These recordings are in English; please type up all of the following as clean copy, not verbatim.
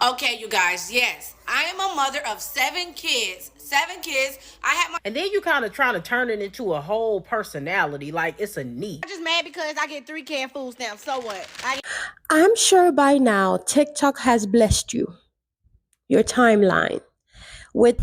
Okay, you guys, yes. I am a mother of 7 kids. 7 kids. I had my... And then you kind of trying to turn it into a whole personality, like it's a niche. I'm just mad because I get 3K in food stamps. So what? I'm sure by now TikTok has blessed you, your timeline, with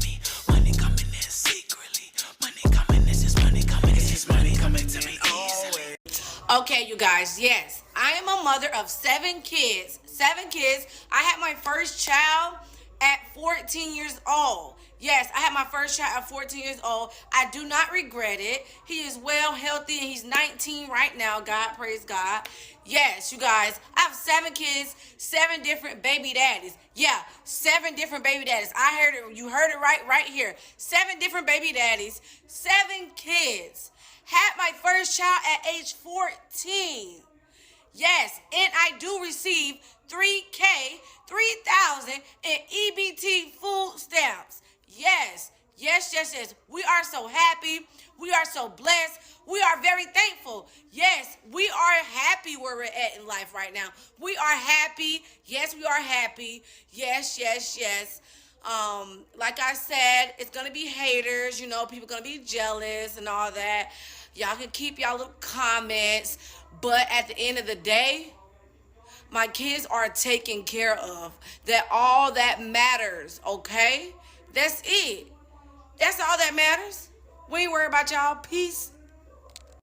money coming in secretly. Money coming, this is money coming, this is money coming to me always. Okay, you guys, yes. I am a mother of 7 kids. 7 kids. I had my first child at 14 years old. Yes, I had my first child at 14 years old. I do not regret it. He is well, healthy, and he's 19 right now. God, praise God. Yes, you guys, I have 7 kids, 7 different baby daddies. Yeah, 7 different baby daddies. I heard it. You heard it right here. 7 different baby daddies, 7 kids. Had my first child at age 14. Yes, and I do receive 3,000 in EBT food stamps. Yes. We are so happy. We are so blessed. We are very thankful. Yes, we are happy where we're at in life right now. We are happy. Yes, we are happy. Yes. Like I said, it's gonna be haters, people gonna be jealous and all that. Y'all can keep y'all little comments, but at the end of the day, my kids are taken care of. That all that matters, okay? That's it. That's all that matters. We ain't worried about y'all. Peace.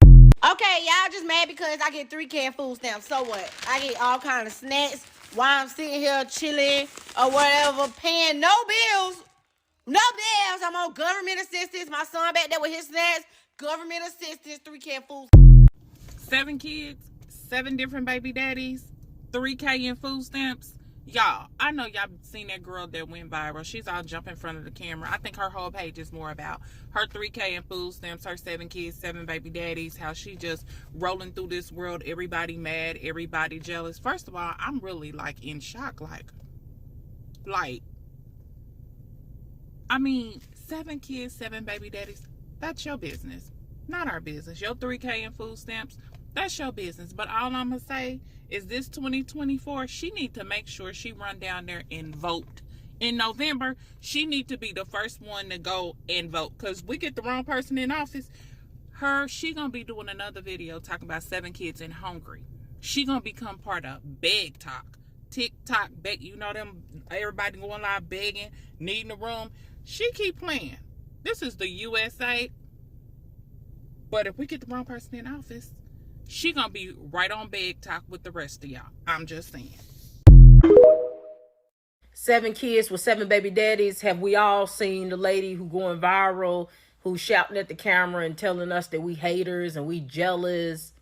Okay, y'all just mad because I get 3K in food stamps. So what? I get all kind of snacks while I'm sitting here chilling or whatever, paying no bills. No bills. I'm on government assistance. My son back there with his snacks. Government assistance, 3K in food. 7 kids, 7 different baby daddies, 3K in food stamps. Y'all, I know y'all seen that girl that went viral. She's all jump in front of the camera. I think her whole page is more about her 3K in food stamps, her 7 kids, 7 baby daddies, how she just rolling through this world, everybody mad, everybody jealous. First of all, I'm really like in shock. I mean, 7 kids, 7 baby daddies, that's your business, not our business. Your 3K in food stamps, that's your business. But all I'm gonna say is this 2024, she need to make sure she run down there and vote. In November, she need to be the first one to go and vote. Because we get the wrong person in office, she gonna be doing another video talking about 7 kids and hungry. She gonna become part of Beg Talk. TikTok, them, everybody going live begging, needing a room. She keep playing. This is the USA. But if we get the wrong person in office, she gonna be right on Big Talk with the rest of y'all. I'm just saying. 7 kids with 7 baby daddies. Have we all seen the lady who going viral, who's shouting at the camera and telling us that we haters and we jealous?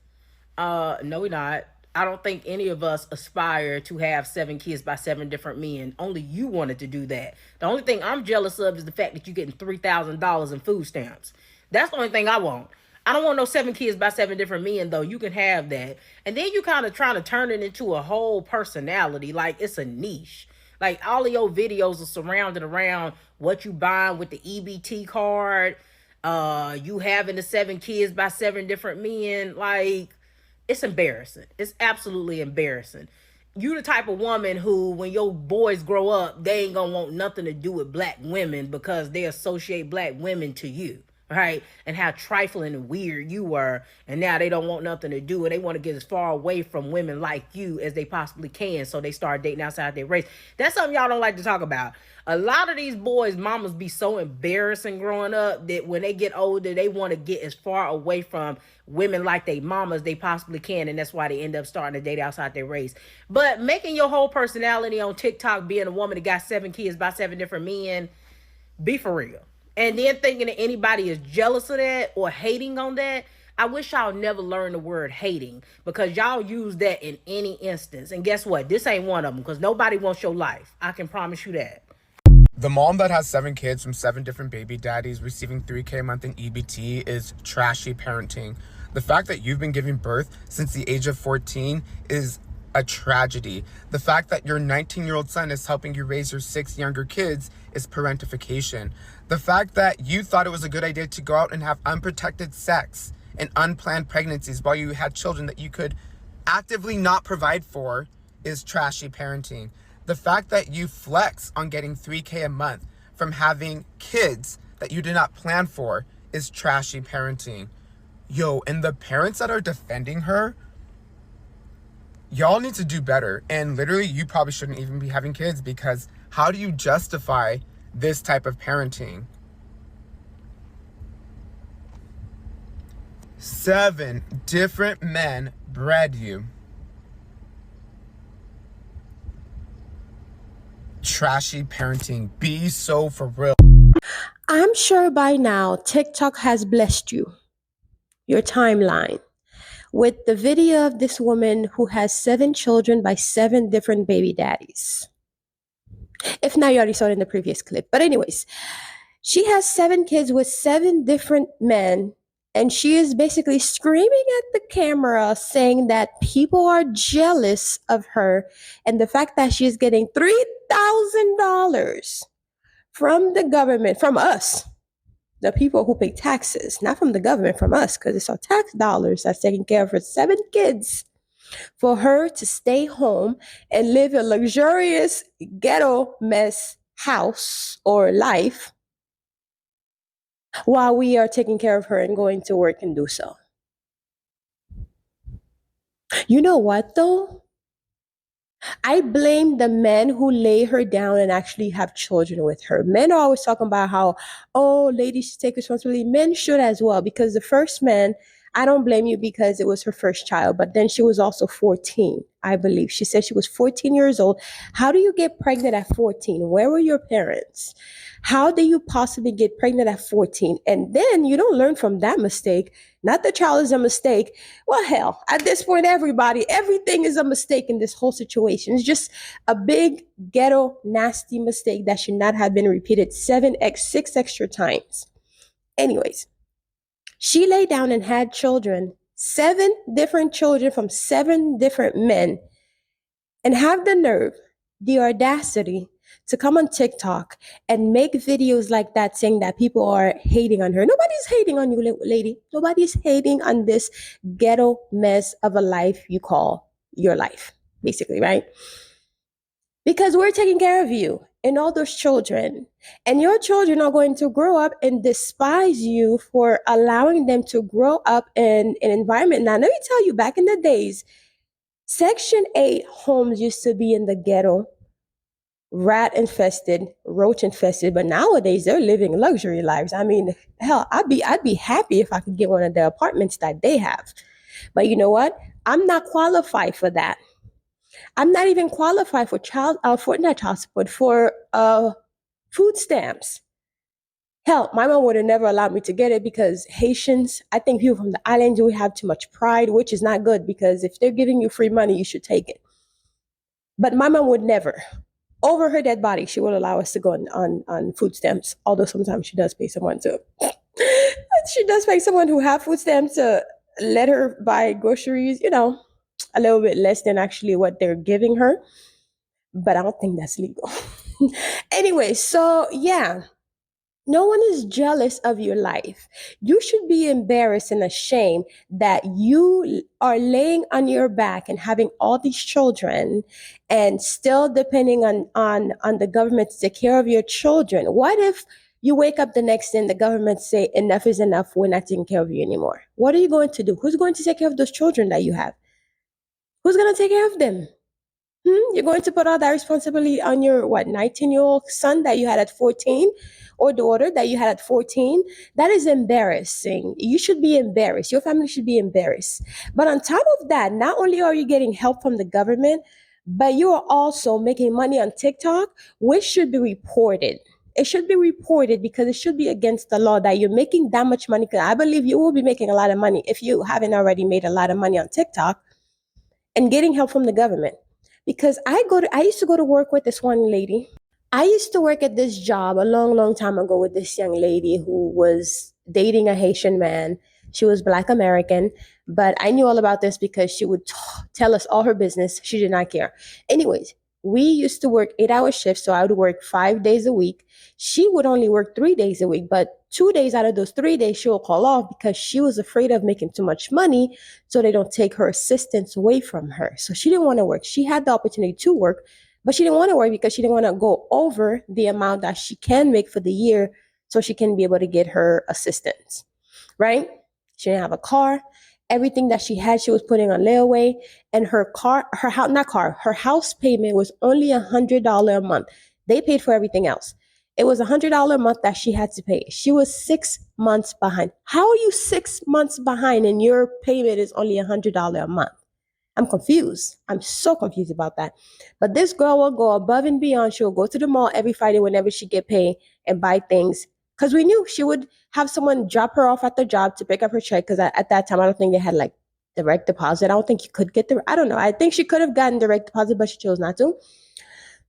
No, we not. I don't think any of us aspire to have 7 kids by 7 different men. Only you wanted to do that. The only thing I'm jealous of is the fact that you're getting $3,000 in food stamps. That's the only thing I want. I don't want no 7 kids by 7 different men, though. You can have that. And then you kind of trying to turn it into a whole personality, like it's a niche. Like all of your videos are surrounded around what you buying with the EBT card, you having the 7 kids by 7 different men. Like, it's embarrassing. It's absolutely embarrassing. You the type of woman who, when your boys grow up, they ain't gonna want nothing to do with black women because they associate black women to you. Right? And how trifling and weird you were. And now they don't want nothing to do. And they want to get as far away from women like you as they possibly can. So they start dating outside their race. That's something y'all don't like to talk about. A lot of these boys' mamas be so embarrassing growing up that when they get older, they want to get as far away from women like they mamas they possibly can. And that's why they end up starting to date outside their race. But making your whole personality on TikTok being a woman that got 7 kids by 7 different men, be for real. And then thinking that anybody is jealous of that or hating on that, I wish y'all never learned the word hating, because y'all use that in any instance. And guess what? This ain't one of them, because nobody wants your life. I can promise you that. The mom that has 7 kids from 7 different baby daddies receiving $3K a month in EBT is trashy parenting. The fact that you've been giving birth since the age of 14 is a tragedy. The fact that your 19-year-old son is helping you raise your 6 younger kids is parentification. The fact that you thought it was a good idea to go out and have unprotected sex and unplanned pregnancies while you had children that you could actively not provide for is trashy parenting. The fact that you flex on getting $3K a month from having kids that you did not plan for is trashy parenting. Yo, and the parents that are defending her, y'all need to do better. And literally, you probably shouldn't even be having kids, because how do you justify this type of parenting? 7 different men bred you. Trashy parenting. Be so for real. I'm sure by now TikTok has blessed you, your timeline, with the video of this woman who has 7 children by 7 different baby daddies. If not, you already saw it in the previous clip. But anyways, she has 7 kids with 7 different men, and she is basically screaming at the camera saying that people are jealous of her and the fact that she is getting $3,000 from the government, from us, the people who pay taxes, not from the government, from us, because it's our tax dollars that's taking care of her 7 kids, for her to stay home and live a luxurious ghetto mess house or life while we are taking care of her and going to work and do so. You know what, though? I blame the men who lay her down and actually have children with her. Men are always talking about how, oh, ladies should take responsibility. Men should as well, because the first man, I don't blame you because it was her first child, but then she was also 14, I believe. She said she was 14 years old. How do you get pregnant at 14? Where were your parents? How do you possibly get pregnant at 14? And then you don't learn from that mistake. Not the child is a mistake. Well, hell, at this point, everything is a mistake in this whole situation. It's just a big, ghetto, nasty mistake that should not have been repeated 6 extra times. Anyways, she lay down and had children, 7 different children from 7 different men, and have the nerve, the audacity to come on TikTok and make videos like that saying that people are hating on her. Nobody's hating on you, lady. Nobody's hating on this ghetto mess of a life you call your life, basically, right? Because we're taking care of you and all those children. And your children are going to grow up and despise you for allowing them to grow up in an environment. Now, let me tell you, back in the days, Section 8 homes used to be in the ghetto, rat infested, roach infested, but nowadays they're living luxury lives. I mean, hell, I'd be happy if I could get one of the apartments that they have. But you know what? I'm not qualified for that. I'm not even qualified for food stamps. Hell, my mom would have never allowed me to get it because Haitians, I think people from the islands, we have too much pride, which is not good because if they're giving you free money, you should take it. But my mom would never. Over her dead body, she will allow us to go on food stamps, although sometimes she does pay someone to. She does pay someone who have food stamps to let her buy groceries, a little bit less than actually what they're giving her. But I don't think that's legal. Anyway, so yeah. No one is jealous of your life. You should be embarrassed and ashamed that you are laying on your back and having all these children and still depending on the government to take care of your children. What if you wake up the next day and the government say, enough is enough, we're not taking care of you anymore? What are you going to do? Who's going to take care of those children that you have? Who's going to take care of them? You're going to put all that responsibility on your, 19-year-old son that you had at 14 or daughter that you had at 14? That is embarrassing. You should be embarrassed. Your family should be embarrassed. But on top of that, not only are you getting help from the government, but you are also making money on TikTok, which should be reported. It should be reported because it should be against the law that you're making that much money. Because I believe you will be making a lot of money if you haven't already made a lot of money on TikTok and getting help from the government. Because I used to go to work with this one lady. I used to work at this job a long, long time ago with this young lady who was dating a Haitian man. She was Black American, but I knew all about this because she would tell us all her business. She did not care. Anyways, we used to work 8-hour shifts, so I would work 5 days a week. She would only work 3 days a week, but 2 days out of those 3 days, she will call off because she was afraid of making too much money so they don't take her assistance away from her. So she didn't want to work. She had the opportunity to work, But she didn't want to work because she didn't want to go over the amount that she can make for the year so she can be able to get her assistance, right? She didn't have a car. Everything that she had, she was putting on layaway. And her house payment was only $100 a month. They paid for everything else. It was $100 a month that she had to pay. She was 6 months behind. How are you 6 months behind and your payment is only $100 a month? I'm confused. I'm so confused about that. But this girl will go above and beyond. She'll go to the mall every Friday whenever she get paid and buy things. Because we knew she would have someone drop her off at the job to pick up her check. Because at that time, I don't think they had like direct deposit. I don't think you could get I don't know. I think she could have gotten direct deposit, but she chose not to.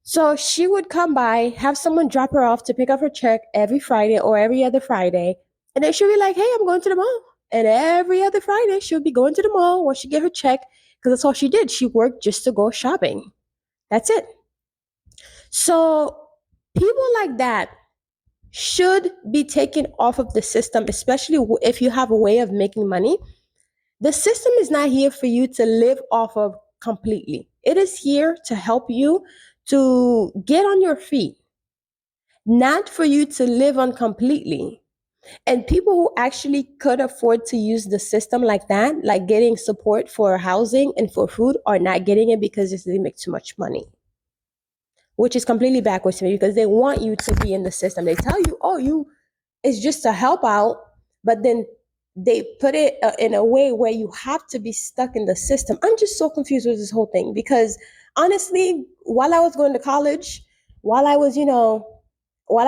So she would come by, have someone drop her off to pick up her check every Friday or every other Friday. And then she'll be like, hey, I'm going to the mall. And every other Friday, she'll be going to the mall once she get her check. Because that's all she did. She worked just to go shopping. That's it. So people like that should be taken off of the system, especially if you have a way of making money. The system is not here for you to live off of completely. It is here to help you to get on your feet, not for you to live on completely. And people who actually could afford to use the system like that, like getting support for housing and for food, are not getting it because they make too much money, which is completely backwards to me because they want you to be in the system. They tell you, oh, it's just to help out, but then they put it in a way where you have to be stuck in the system. I'm just so confused with this whole thing because honestly, while I was going to college, while I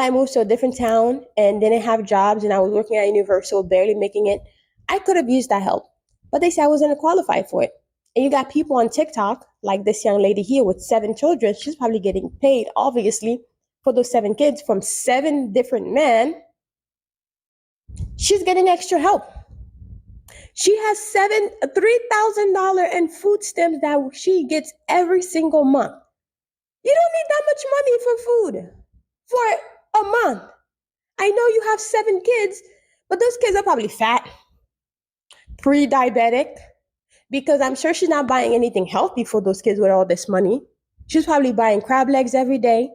moved to a different town and didn't have jobs and I was working at Universal, barely making it, I could have used that help. But they said I wasn't qualified for it. And you got people on TikTok, like this young lady here with 7 children. She's probably getting paid, obviously, for those 7 kids from 7 different men. She's getting extra help. She has $3,000 in food stamps that she gets every single month. You don't need that much money for food for a month. I know you have 7 kids, but those kids are probably fat, pre-diabetic, because I'm sure she's not buying anything healthy for those kids with all this money. She's probably buying crab legs every day,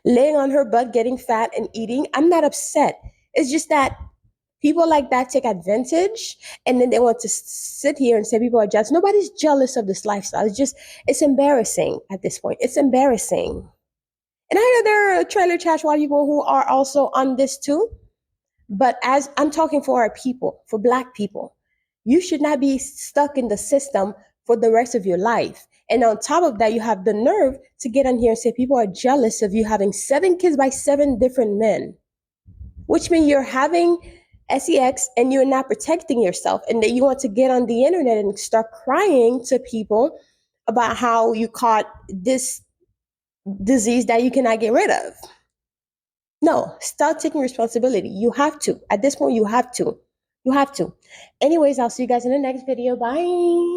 laying on her butt, getting fat and eating. I'm not upset. It's just that people like that take advantage and then they want to sit here and say people are jealous. Nobody's jealous of this lifestyle. It's embarrassing at this point. It's embarrassing. And I know there are trailer trash white people who are also on this too. But as I'm talking for our people, for Black people, you should not be stuck in the system for the rest of your life. And on top of that, you have the nerve to get on here and say people are jealous of you having 7 kids by 7 different men, which means you're having sex and you're not protecting yourself. And that you want to get on the internet and start crying to people about how you caught this disease that you cannot get rid of. No, start taking responsibility. You have to. At this point, you have to. You have to. Anyways, I'll see you guys in the next video. Bye.